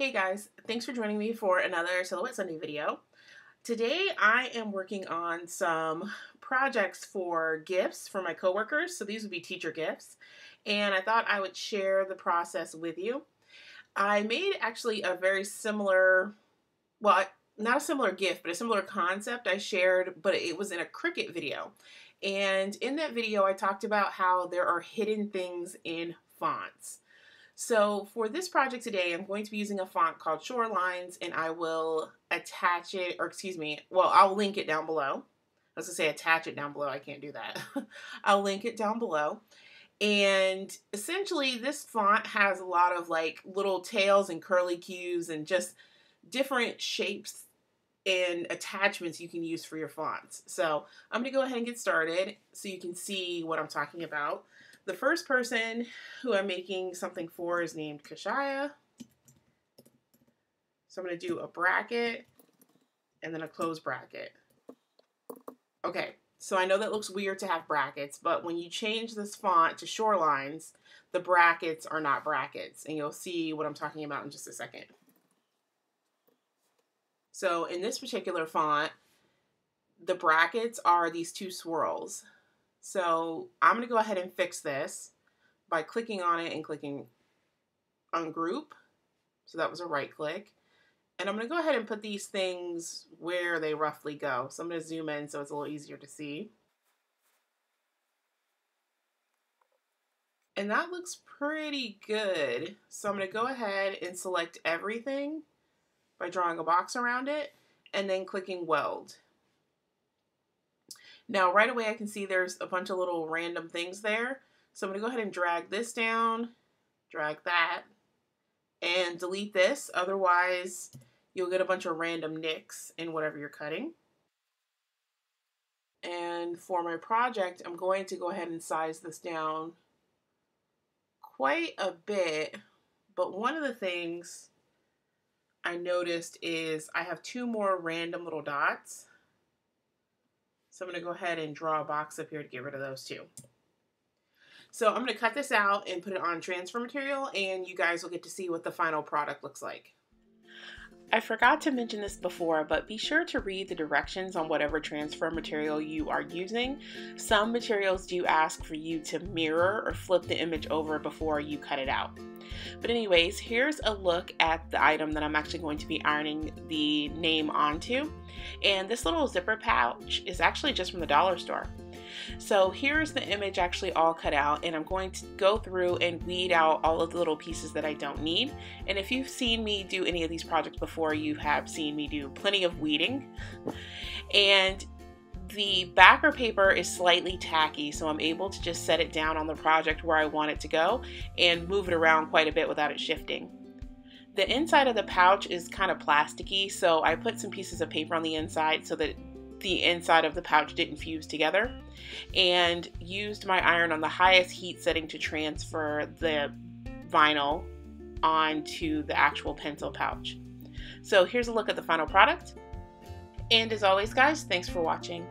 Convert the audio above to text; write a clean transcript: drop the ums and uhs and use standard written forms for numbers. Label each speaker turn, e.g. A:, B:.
A: Hey guys, thanks for joining me for another Silhouette Sunday video. Today I am working on some projects for gifts for my coworkers, so these would be teacher gifts, and I thought I would share the process with you. I made actually a very similar, well, not a similar gift, but a similar concept I shared, but it was in a Cricut video. And in that video I talked about how there are hidden things in fonts. So for this project today, I'm going to be using a font called Shorelines, and I will attach it, or excuse me, well, I'll link it down below. I was going to say attach it down below. I can't do that. I'll link it down below. And essentially, this font has a lot of like little tails and curly cues and just different shapes and attachments you can use for your fonts. So I'm going to go ahead and get started so you can see what I'm talking about. The first person who I'm making something for is named Kashaya. So I'm going to do a bracket and then a close bracket. Okay, so I know that looks weird to have brackets, but when you change this font to Shorelines, the brackets are not brackets, and you'll see what I'm talking about in just a second. So in this particular font, the brackets are these two swirls. So I'm going to go ahead and fix this by clicking on it and clicking ungroup. So that was a right click. And I'm going to go ahead and put these things where they roughly go. So I'm going to zoom in so it's a little easier to see. And that looks pretty good. So I'm going to go ahead and select everything by drawing a box around it and then clicking weld. Now, right away, I can see there's a bunch of little random things there. So I'm going to go ahead and drag this down, drag that, and delete this. Otherwise, you'll get a bunch of random nicks in whatever you're cutting. And for my project, I'm going to go ahead and size this down quite a bit. But one of the things I noticed is I have two more random little dots. So I'm going to go ahead and draw a box up here to get rid of those two. So I'm going to cut this out and put it on transfer material, and you guys will get to see what the final product looks like. I forgot to mention this before, but be sure to read the directions on whatever transfer material you are using. Some materials do ask for you to mirror or flip the image over before you cut it out. But anyways, here's a look at the item that I'm actually going to be ironing the name onto. And this little zipper pouch is actually just from the dollar store. So here's the image actually all cut out, and I'm going to go through and weed out all of the little pieces that I don't need. And if you've seen me do any of these projects before, you have seen me do plenty of weeding. And the backer paper is slightly tacky, so I'm able to just set it down on the project where I want it to go and move it around quite a bit without it shifting. The inside of the pouch is kind of plasticky, so I put some pieces of paper on the inside so that the inside of the pouch didn't fuse together, and used my iron on the highest heat setting to transfer the vinyl onto the actual pencil pouch. So here's a look at the final product. And as always, guys, thanks for watching.